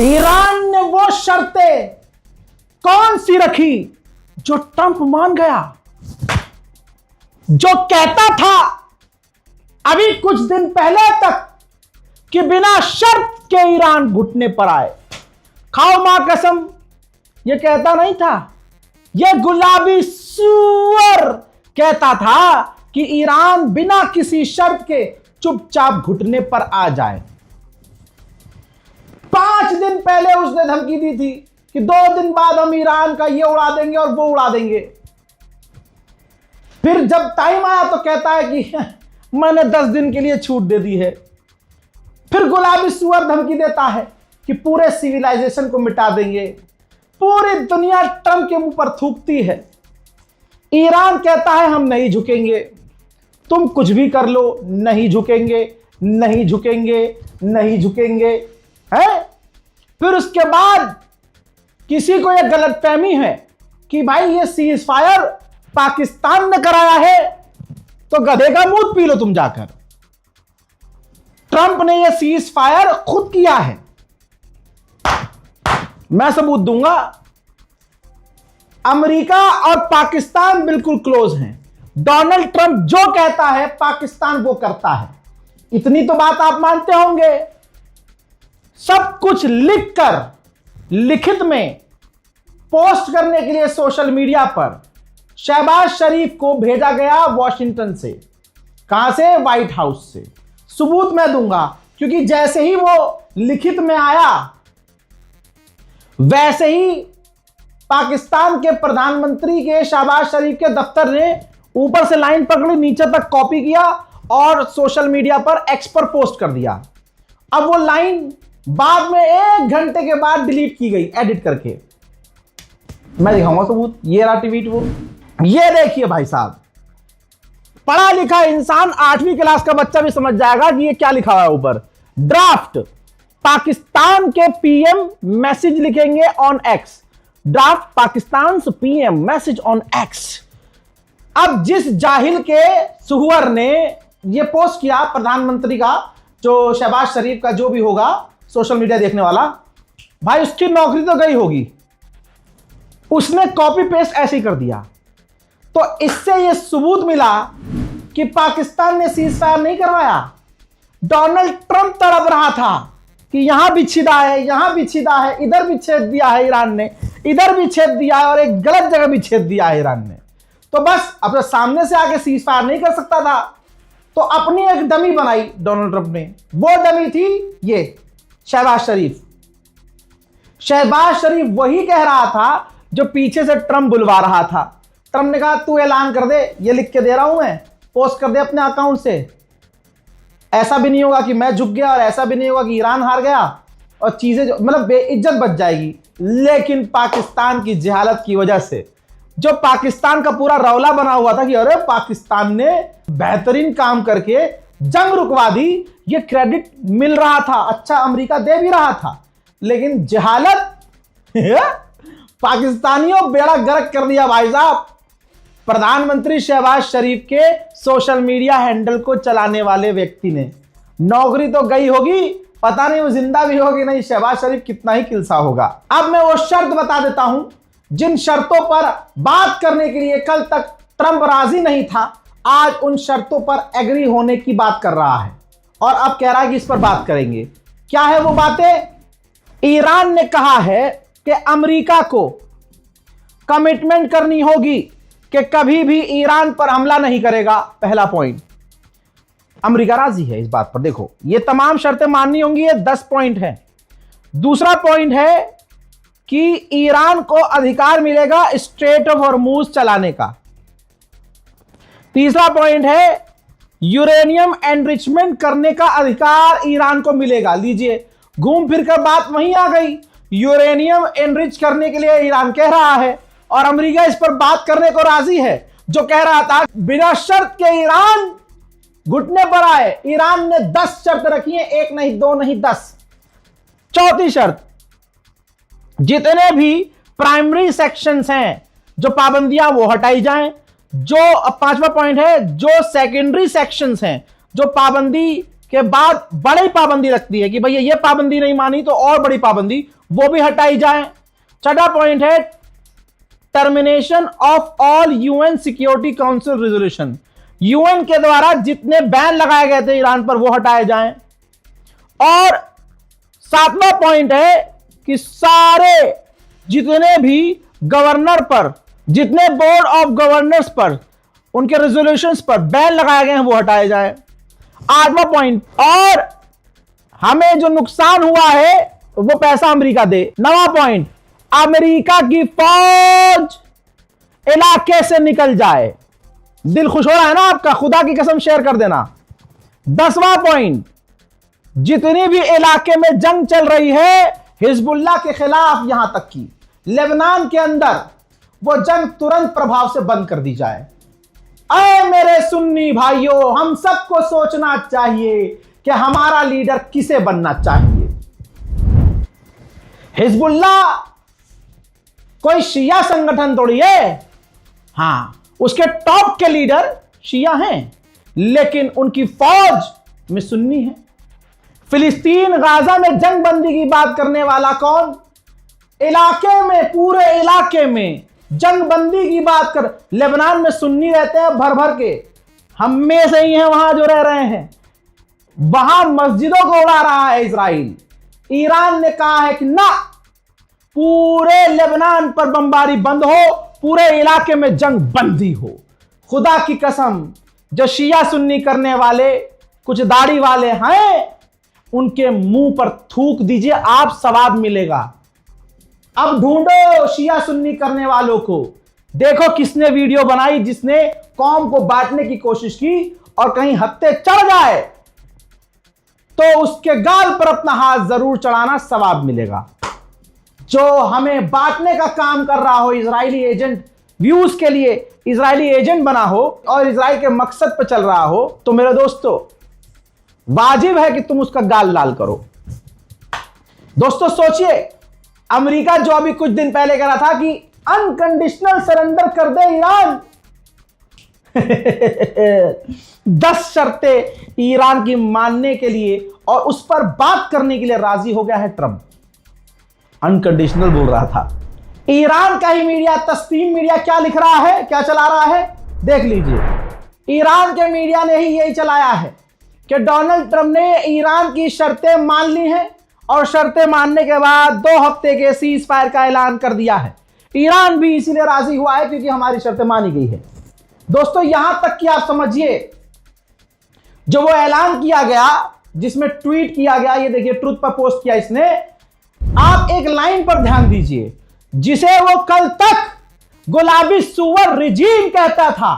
Iran ने वो शर्तें कौन सी रखी जो ट्रंप मान गया, जो कहता था अभी कुछ दिन पहले तक कि बिना शर्त के ईरान घुटने पर आए। खाओ मां कसम, यह कहता नहीं था, यह गुलाबी सूअर कहता था कि ईरान बिना किसी शर्त के चुपचाप घुटने पर आ जाए। 5 दिन पहले उसने धमकी दी थी कि 2 दिन बाद हम ईरान का ये उड़ा देंगे और वो उड़ा देंगे। फिर जब टाइम आया तो कहता है कि मैंने 10 दिन के लिए छूट दे दी है। फिर गुलाबी सूअर धमकी देता है कि पूरे सिविलाइजेशन को मिटा देंगे। पूरी दुनिया ट्रंप के मुंह पर थूकती है। ईरान कहता है हम नहीं झुकेंगे, तुम कुछ भी कर लो, नहीं झुकेंगे, नहीं झुकेंगे, नहीं झुकेंगे, है। फिर उसके बाद किसी को यह गलतफहमी है कि भाई ये सीज फायर पाकिस्तान ने कराया है, तो गधे का मूत पी लो तुम जाकर। ट्रंप ने यह सीज फायर खुद किया है, मैं सबूत दूंगा। अमेरिका और पाकिस्तान बिल्कुल क्लोज हैं। डोनाल्ड ट्रंप जो कहता है पाकिस्तान वो करता है, इतनी तो बात आप मानते होंगे। सब कुछ लिखकर लिखित में पोस्ट करने के लिए सोशल मीडिया पर शहबाज शरीफ को भेजा गया वॉशिंगटन से। कहां से? व्हाइट हाउस से। सबूत मैं दूंगा, क्योंकि जैसे ही वो लिखित में आया वैसे ही पाकिस्तान के प्रधानमंत्री के शहबाज शरीफ के दफ्तर ने ऊपर से लाइन पकड़ी, नीचे तक कॉपी किया और सोशल मीडिया पर एक्स पर पोस्ट कर दिया। अब वो लाइन बाद में 1 घंटे के बाद डिलीट की गई एडिट करके। मैं दिखाऊंगा सबूत। ये रहा ट्वीट वो। ये देखिए भाई साहब, पढ़ा लिखा इंसान 8वीं क्लास का बच्चा भी समझ जाएगा कि ये क्या लिखा हुआ है ऊपर। ड्राफ्ट पाकिस्तान के पीएम मैसेज लिखेंगे on x. Draft Pakistan PM message on x. अब जिस जाहिल के सुहुर ने ये पोस्ट किया, प्रधानमंत्री का जो शहबाज शरीफ का जो भी होगा सोशल मीडिया देखने वाला, भाई उसकी नौकरी तो गई होगी। उसने कॉपी पेस्ट ऐसे ही कर दिया। तो इससे यह सबूत मिला कि पाकिस्तान ने सीज फायर नहीं करवाया। डोनाल्ड ट्रंप तड़प रहा था कि यहां भी छिदा है, यहां भी छिदा है, इधर भी छेद दिया है ईरान ने, इधर भी छेद दिया है और एक गलत जगह भी छेद दिया है ईरान ने। तो बस अपने सामने से आके सीज फायर नहीं कर सकता था, तो अपनी एक डमी बनाई डोनाल्ड ट्रंप ने। वो डमी थी ये शहबाज शरीफ। शहबाज शरीफ वही कह रहा था जो पीछे से ट्रंप बुलवा रहा था। ट्रंप ने कहा तू ऐलान कर दे, ये लिख के दे रहा हूं मैं, पोस्ट कर दे अपने अकाउंट से। ऐसा भी नहीं होगा कि मैं झुक गया और ऐसा भी नहीं होगा कि ईरान हार गया और चीजें मतलब बेइज्जत बच जाएगी। लेकिन पाकिस्तान की जहालत की वजह से, जो पाकिस्तान का पूरा रौला बना हुआ था कि अरे पाकिस्तान ने बेहतरीन काम करके जंग रुकवा दी, ये क्रेडिट मिल रहा था, अच्छा अमेरिका दे भी रहा था, लेकिन जहालत पाकिस्तानियों बेड़ा गर्क कर दिया भाई साहब। प्रधानमंत्री शहबाज शरीफ के सोशल मीडिया हैंडल को चलाने वाले व्यक्ति ने। नौकरी तो गई होगी, पता नहीं वो जिंदा भी होगी नहीं, शहबाज शरीफ कितना ही किलसा होगा। अब मैं वो शर्त बता देता हूं जिन शर्तों पर बात करने के लिए कल तक ट्रंप राजी नहीं था, आज उन शर्तों पर एग्री होने की बात कर रहा है और अब कह रहा है कि इस पर बात करेंगे। क्या है वो बातें? ईरान ने कहा है कि अमेरिका को कमिटमेंट करनी होगी कि कभी भी ईरान पर हमला नहीं करेगा। पहला पॉइंट, अमेरिका राजी है इस बात पर। देखो ये तमाम शर्तें माननी होंगी, ये 10 पॉइंट है। दूसरा पॉइंट है कि ईरान को अधिकार मिलेगा स्ट्रेट ऑफ हॉर्मूज चलाने का। तीसरा पॉइंट है यूरेनियम एनरिचमेंट करने का अधिकार ईरान को मिलेगा। लीजिए घूम फिर कर बात वहीं आ गई। यूरेनियम एनरिच करने के लिए ईरान कह रहा है और अमेरिका इस पर बात करने को राजी है। जो कह रहा था बिना शर्त के ईरान घुटने पर आए, ईरान ने 10 शर्त रखी है, 1 नहीं 2 नहीं 10। चौथी शर्त, जितने भी प्राइमरी सेक्शंस हैं जो पाबंदियां वो हटाई जाएं। जो 5वां पॉइंट है, जो सेकेंडरी सेक्शंस हैं जो पाबंदी के बाद बड़ी पाबंदी लगती है कि भैया ये पाबंदी नहीं मानी तो और बड़ी पाबंदी, वो भी हटाई जाए। छठा पॉइंट है termination of all UN security council resolution. UN के द्वारा जितने बैन लगाए गए थे ईरान पर वो हटाए जाएं। और सातवां पॉइंट है कि सारे जितने भी गवर्नर पर, जितने बोर्ड ऑफ गवर्नर्स पर, उनके रेजोल्यूशंस पर बैन लगाए गए हैं वो हटाए जाएं। आठवां पॉइंट, और हमें जो नुकसान हुआ है वो पैसा अमेरिका दे। नवां पॉइंट, अमेरिका की फौज इलाके से निकल जाए। दिल खुश हो रहा है ना आपका? खुदा की कसम शेयर कर देना। 10वां पॉइंट, जितनी भी इलाके में जंग चल रही है हिजबुल्लाह के खिलाफ, यहां तक कि लेबनान के अंदर, वो जंग तुरंत प्रभाव से बंद कर दी जाए। ऐ मेरे सुन्नी भाइयों, हम सबको सोचना चाहिए कि हमारा लीडर किसे बनना चाहिए। हिजबुल्लाह कोई शिया संगठन थोड़ी है। हां, उसके टॉप के लीडर शिया हैं, लेकिन उनकी फौज में सुन्नी है। फिलिस्तीन गाजा में जंग बंदी की बात करने वाला कौन? इलाके में, पूरे इलाके में जंग बंदी की बात कर। लेबनान में सुन्नी रहते हैं भर भर के, हम में से ही हैं वहां जो रह रहे हैं। वहां मस्जिदों को उड़ा रहा है इजराइल। ईरान ने कहा है कि ना, पूरे लेबनान पर बमबारी बंद हो, पूरे इलाके में जंग बंदी हो। खुदा की कसम, जो शिया सुन्नी करने वाले कुछ दाढ़ी वाले हैं, उनके मुंह पर थूक दीजिए, आप सवाब मिलेगा। अब ढूंढो शिया सुन्नी करने वालों को। देखो किसने वीडियो बनाई जिसने कौम को बांटने की कोशिश की, और कहीं हत्ते चढ़ जाए तो उसके गाल पर अपना हाथ जरूर चढ़ाना, सवाब मिलेगा। जो हमें बांटने का काम कर रहा हो, इजरायली एजेंट, व्यूज के लिए इजरायली एजेंट बना हो और इजराइल के मकसद पर चल रहा हो, तो मेरे दोस्तों वाजिब है कि तुम उसका गाल लाल करो। दोस्तों सोचिए, अमेरिका जो अभी कुछ दिन पहले कह रहा था कि अनकंडीशनल सरेंडर कर दे ईरान 10 शर्तें ईरान की मानने के लिए और उस पर बात करने के लिए राजी हो गया है ट्रंप। अनकंडीशनल बोल रहा था। ईरान का ही मीडिया, तस्नीम मीडिया, क्या लिख रहा है, क्या चला रहा है, देख लीजिए। ईरान के मीडिया ने ही यही चलाया है कि डोनाल्ड ट्रंप ने ईरान की शर्तें मान ली हैं और शर्तें मानने के बाद 2 हफ्ते के सीज फायर का ऐलान कर दिया है। ईरान भी इसीलिए राजी हुआ है क्योंकि हमारी शर्तें मानी गई है। दोस्तों यहां तक कि आप समझिए, जो वो ऐलान किया गया, जिसमें ट्वीट किया गया, ये देखिए ट्रुथ पर पोस्ट किया इसने, आप एक लाइन पर ध्यान दीजिए, जिसे वो कल तक गुलाबी सुअर रिजीम कहता था।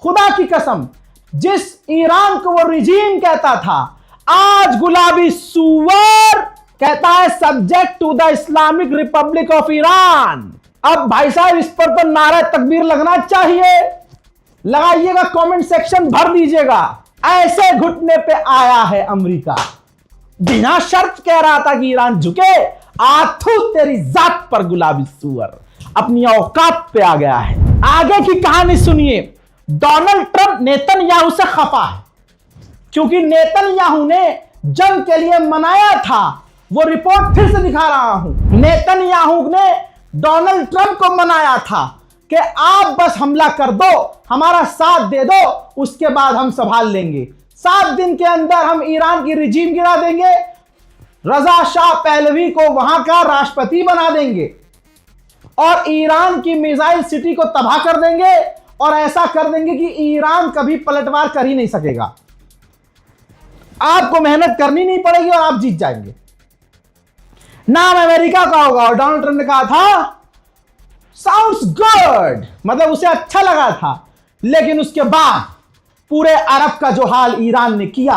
खुदा की कसम, जिस ईरान को वो रिजीम कहता था, आज गुलाबी सुअर कहता है subject to the Islamic Republic of Iran. अब भाई साहब इस पर तो नारा तकबीर लगना चाहिए। लगाइएगा, कमेंट सेक्शन भर दीजिएगा। ऐसे घुटने पे आया है अमेरिका, बिना शर्त कह रहा था कि ईरान झुके। आथू तेरी जात पर गुलाबी सुअर, अपनी औकात पे आ गया है। आगे की कहानी सुनिए। डोनाल्ड ट्रंप नेतन्याहू से खफा है क्योंकि नेतन्याहू ने जंग के लिए मनाया था। वो रिपोर्ट फिर से दिखा रहा हूं। नेतन्याहू ने डोनाल्ड ट्रंप को मनाया था कि आप बस हमला कर दो, हमारा साथ दे दो, उसके बाद हम संभाल लेंगे। 7 दिन के अंदर हम ईरान की रिजीम गिरा देंगे, रजा शाह पहलवी को वहां का राष्ट्रपति बना देंगे और ईरान की मिसाइल सिटी को तबाह कर देंगे और ऐसा कर देंगे कि ईरान कभी पलटवार कर ही नहीं सकेगा। आपको मेहनत करनी नहीं पड़ेगी और आप जीत जाएंगे। नाम अमेरिका का होगा और डोनाल्ड ट्रंप ने कहा था साउंड्स गुड, मतलब उसे अच्छा लगा था। लेकिन उसके बाद पूरे अरब का जो हाल ईरान ने किया,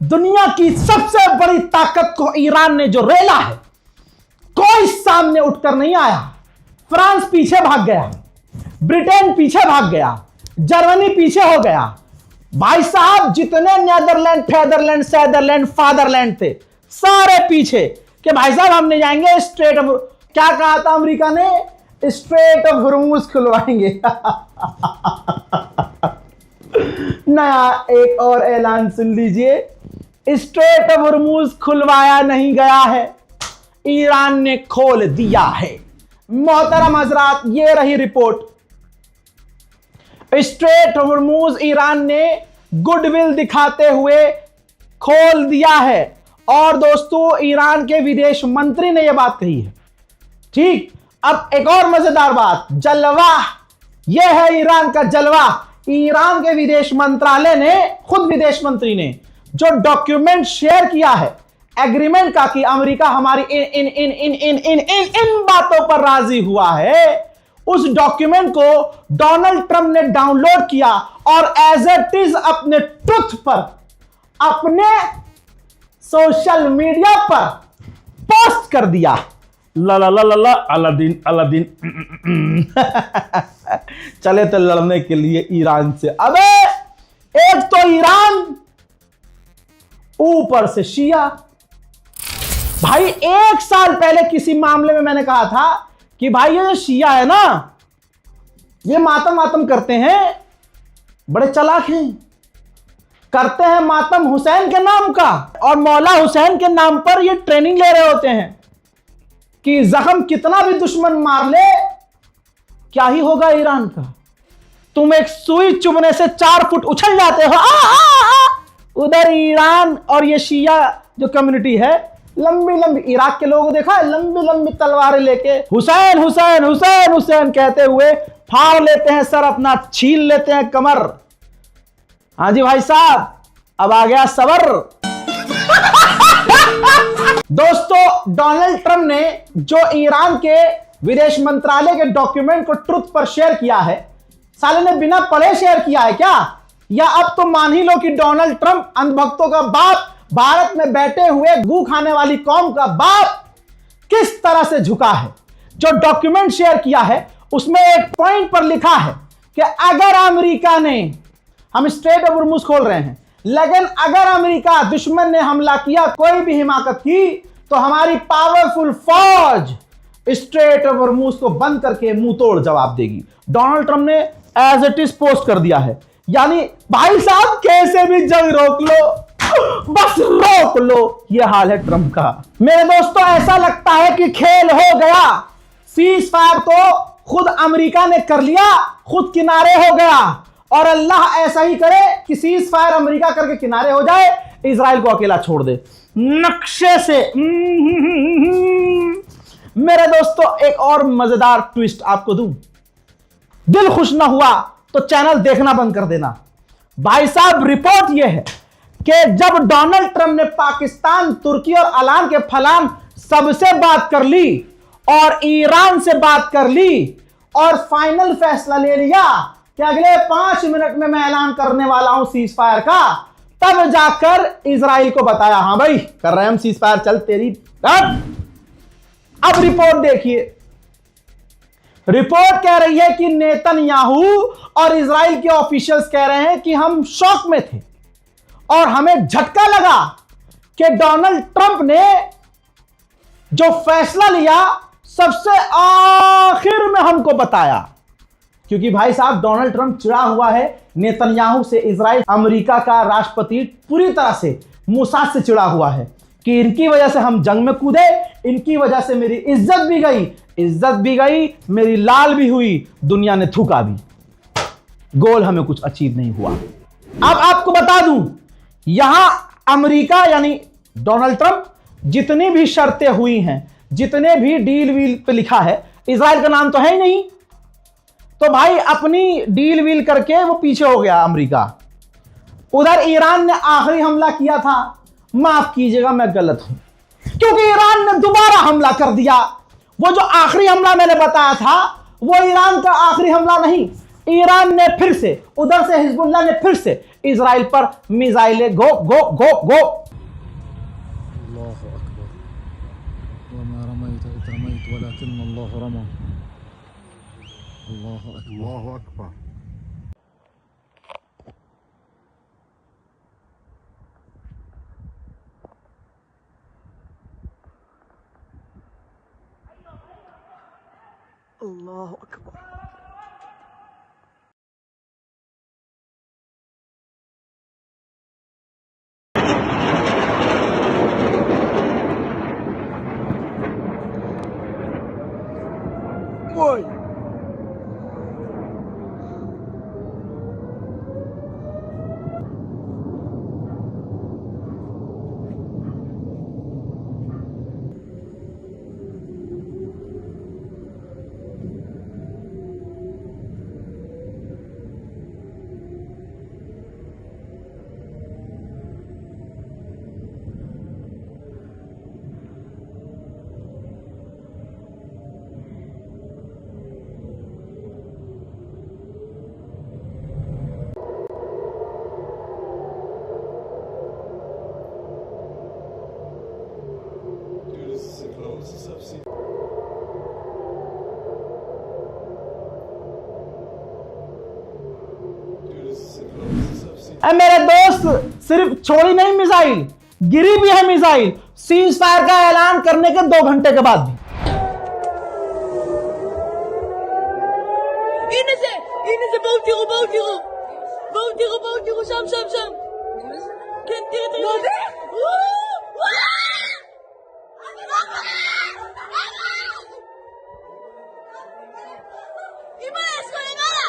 दुनिया की सबसे बड़ी ताकत को ईरान ने जो रेला है, कोई सामने उठकर नहीं आया। फ्रांस पीछे भाग गया, ब्रिटेन पीछे भाग गया, जर्मनी पीछे हो गया। भाई साहब जितने नीदरलैंड, फेदरलैंड, सैदरलैंड, फादरलैंड थे, सारे पीछे कि भाई साहब हम नहीं जाएंगे स्ट्रेट ऑफ, क्या कहा था अमेरिका ने, स्ट्रेट ऑफ हुर्मुज खुलवाएंगे। नया एक और ऐलान सुन लीजिए। स्ट्रेट ऑफ हॉर्मूज खुलवाया नहीं गया है, ईरान ने खोल दिया है। मोहतरम हजरात, ये रही report. Straight of Hormuz Iran ने गुडविल दिखाते हुए खोल दिया है। और दोस्तों, ईरान के विदेश मंत्री ने यह बात कही है। ठीक, अब एक और मजेदार बात, जलवा, यह है ईरान का जलवा। ईरान के विदेश मंत्रालय ने, खुद विदेश मंत्री ने जो डॉक्यूमेंट शेयर किया है एग्रीमेंट का कि अमेरिका हमारी इन इन इन इन इन इन इन इन बातों पर राजी हुआ है, उस डॉक्यूमेंट को डोनाल्ड ट्रंप ने डाउनलोड किया और एज इट इज अपने ट्रुथ पर, अपने सोशल मीडिया पर पोस्ट कर दिया। ला ला ला ला ला, अलादीन अलादीन चले तो लड़ने के लिए ईरान से। अबे एक तो ईरान, ऊपर से शिया। भाई 1 साल पहले किसी मामले में मैंने कहा था कि भाई ये जो शिया है ना, ये मातम मातम करते हैं, बड़े चालाक हैं, करते हैं मातम हुसैन के नाम का, और मौला हुसैन के नाम पर ये ट्रेनिंग ले रहे होते हैं कि जख्म कितना भी दुश्मन मार ले, क्या ही होगा ईरान का। तुम एक सुई चुभने से 4 फुट उछल जाते हो। उधर ईरान और ये शिया जो कम्युनिटी है, लंबी लंबी, इराक के लोगों को देखा है, लंबी लंबी तलवारें लेके हुसैन हुसैन हुसैन हुसैन कहते हुए फाड़ लेते हैं सर अपना, छील लेते हैं कमर। हाँ जी भाई साहब, अब आ गया सबर। दोस्तों, डोनाल्ड ट्रंप ने जो ईरान के विदेश मंत्रालय के डॉक्यूमेंट को ट्रुथ पर शेयर किया है, साले ने बिना पढ़े शेयर किया है क्या? या अब तो मान ही लो कि डोनाल्ड ट्रंप अंधभक्तों का बाप, भारत में बैठे हुए गू खाने वाली कौम का बाप, किस तरह से झुका है। जो डॉक्यूमेंट शेयर किया है उसमें एक पॉइंट पर लिखा है कि अगर अमेरिका ने, हम स्ट्रेट ऑफ हॉर्मूज खोल रहे हैं, लेकिन अगर अमेरिका दुश्मन ने हमला किया, कोई भी हिमाकत की, तो हमारी पावरफुल फौज स्ट्रेट ऑफ हॉर्मूज को बंद करके मुंह तोड़ जवाब देगी। डोनाल्ड ट्रंप ने एज इट इज पोस्ट कर दिया है। यानी भाई साहब कैसे भी जंग रोक लो, बस रोक लो, यह हाल है ट्रंप का। मेरे दोस्तों, ऐसा लगता है कि खेल हो गया। सीज फायर तो खुद अमेरिका ने कर लिया, खुद किनारे हो गया, और अल्लाह ऐसा ही करे कि सीज फायर अमेरिका करके किनारे हो जाए, इजराइल को अकेला छोड़ दे नक्शे से। मेरे दोस्तों, एक और मजेदार ट्विस्ट आपको दूं, दिल खुश ना हुआ तो चैनल देखना बंद कर देना। भाई साहब, रिपोर्ट यह है कि जब डोनाल्ड ट्रंप ने पाकिस्तान, तुर्की और अलान के फलान सबसे बात कर ली और ईरान से बात कर ली और फाइनल फैसला ले लिया कि अगले 5 मिनट में मैं ऐलान करने वाला हूं सीज फायर का, तब जाकर इजराइल को बताया, हां भाई कर रहे हैं हम सीज फायर, चल तेरी। अब रिपोर्ट देखिए। रिपोर्ट कह रही है कि नेतन्याहू और इजराइल के ऑफिशियल्स कह रहे हैं कि हम शॉक में थे और हमें झटका लगा कि डोनाल्ड ट्रंप ने जो फैसला लिया सबसे आखिर में हमको बताया। क्योंकि भाई साहब, डोनाल्ड ट्रंप चिढ़ा हुआ है नेतन्याहू से। इजराइल अमेरिका का राष्ट्रपति पूरी तरह से मूसाद से चिढ़ा हुआ है कि इनकी वजह से हम जंग में कूदे, इनकी वजह से मेरी इज्जत भी गई, मेरी लाल भी हुई, दुनिया ने थूका भी, गोल हमें कुछ अचीव नहीं हुआ। अब आपको बता दूं, यहां अमेरिका यानी डोनाल्ड ट्रंप जितनी भी शर्तें हुई हैं, जितने भी डील वील पे लिखा है, इजराइल का नाम तो है ही नहीं, तो भाई अपनी डील वील करके वो पीछे हो गया अमेरिका। उधर ईरान ने आखिरी हमला किया था, माफ कीजिएगा मैं गलत हूं, क्योंकि ईरान ने दोबारा हमला कर दिया। वो जो आखिरी हमला मैंने बताया था, वो ईरान का आखिरी हमला नहीं। ईरान ने फिर से, उधर से हिजबुल्लाह ने फिर से इजराइल पर मिसाइलें गो गो गो गो। अल्लाहु अकबर। अल्लाहु अकबर। मेरे दोस्त, सिर्फ छोड़ी नहीं मिसाइल, गिरी भी है मिसाइल सीज फायर का ऐलान करने के 2 घंटे के बाद भी। הנה זה, בואו תראו, שם. כן, תראה. אמא, יש פה למעלה!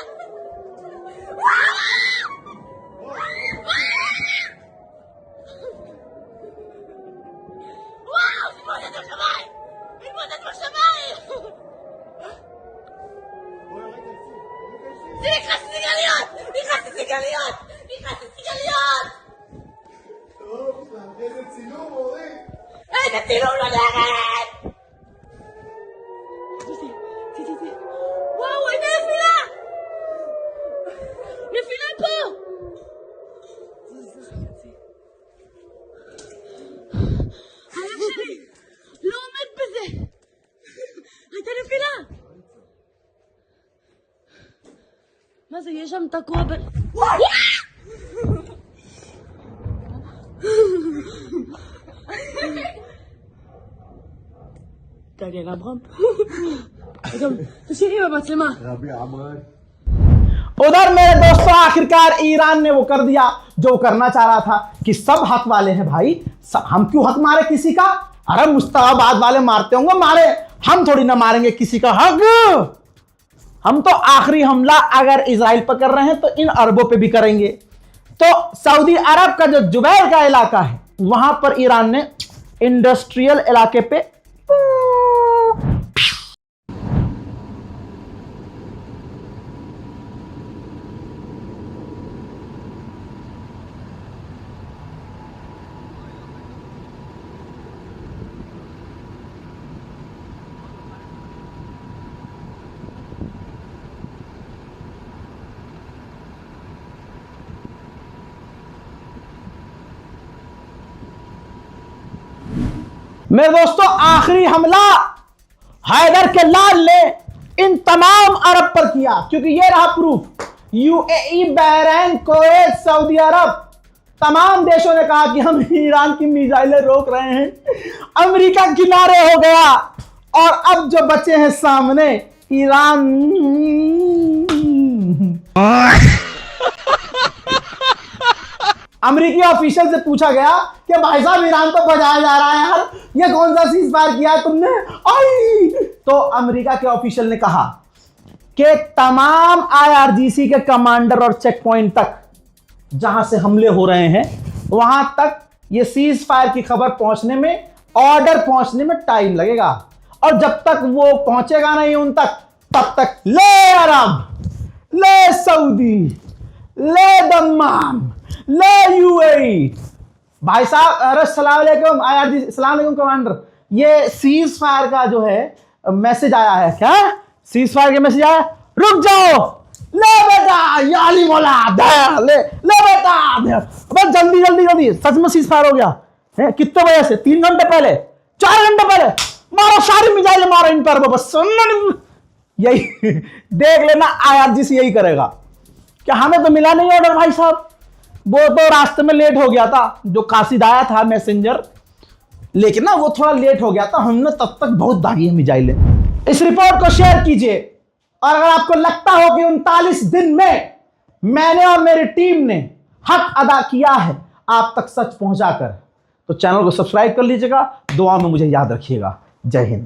וואו, התמודד בשמיים! זה נכנס לסיגליות! טוב, איזה צילום, אורי! איזה צילום לדרך! וואו, איזה נפילה פה! הלב שלי לא עומד בזה! הייתה נפילה! מה זה, יש שם תקוע ב... דניאל אברהם? גם תשאירי במצלמה. רבי עמרן. उधर मेरे दोस्तों आखिरकार ईरान ने वो कर दिया जो करना चाह रहा था कि सब हक वाले हैं भाई, हम क्यों हक मारे किसी का? अरे मुस्तफाबाद वाले मारते होंगे, मारे, हम थोड़ी ना मारेंगे किसी का हक। हम तो आखिरी हमला अगर इजराइल पर कर रहे हैं तो इन अरबों पे भी करेंगे। तो सऊदी अरब का जो जुबैल का इलाका है वहां पर ईरान ने इंडस्ट्रियल इलाके पे मेरे दोस्तों आखिरी हमला हैदर के लाल ने इन तमाम अरब पर किया, क्योंकि ये रहा proof. UAE, Bahrain, Kuwait, Saudi Arab, तमाम देशों ने कहा कि हम ईरान की मिसाइलें रोक रहे हैं। अमेरिका किनारे हो गया और अब जो बचे हैं सामने ईरान। अमेरिकी ऑफिशियल से पूछा गया कि भाई साहब ईरान तो बजाया जा रहा है यार, ये कौन सा सीज फायर किया है तुमने? आई तो अमेरिका के ऑफिशियल ने कहा कि तमाम आईआरजीसी के कमांडर और चेक पॉइंट तक जहां से हमले हो रहे हैं वहां तक ये सीज फायर की खबर पहुंचने में, ऑर्डर पहुंचने में टाइम लगेगा, और जब तक वो पहुंचेगा नहीं उन तक, तब तक ले अरब, ले सऊदी, ले दम्माम, ले यूएई। भाई साहब, अरे सलाम अलैकुम आईआरजी, सलाम अलैकुम कमांडर, ये सीज फायर का जो है मैसेज आया है। क्या सीज फायर के मैसेज आया? रुक जाओ, ले बेटा, याली मोला दे, ले बेटा दे, बस जल्दी, सच में सीज फायर हो गया है? कितने बजे से? 3 घंटे पहले, 4 घंटे पहले मारो, सारी मिसाइलें मारो इन पर, बस यही देख लेना, आईआरजीसी यही करेगा। क्या हमें तो मिला नहीं ऑर्डर भाई साहब, वो तो रास्ते में लेट हो गया था, जो कासिद आया था मैसेंजर, लेकिन ना वो थोड़ा लेट हो गया था, हमने तब तक बहुत दागी है मिसाइलें। इस रिपोर्ट को शेयर कीजिए, और अगर आपको लगता हो कि 39 दिन में मैंने और मेरी टीम ने हक अदा किया है आप तक सच पहुंचाकर, तो चैनल को सब्सक्राइब कर लीजिएगा, दुआ में मुझे याद रखिएगा। जय हिंद।